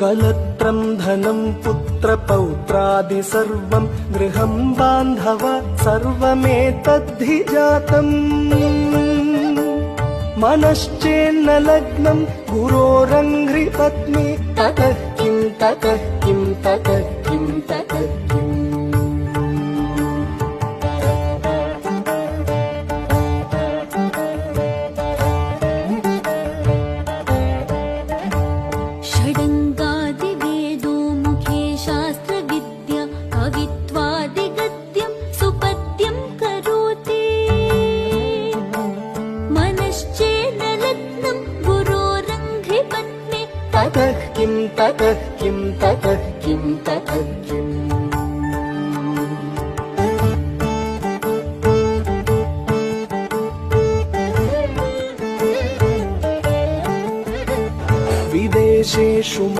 कलत्रं धनं पुत्रपौत्रादि सर्वं गृहं बान्धव सर्वमेतद्धि जातम् मनश्चेन्न लग्नं गुरोरङ्घ्रिपत्नी ततः किं ततः किं ततः किं ततः किम् षडङ्गादिवेदो मुखे शास्त्रविद्या कवित्वादिगद्यं सुपद्यं करोति मनश्चेन्न लग्नं गुरोरङ्घ्रिपत्नी ततः किं ततः किं ततः किं ततः किम् विदेशेषु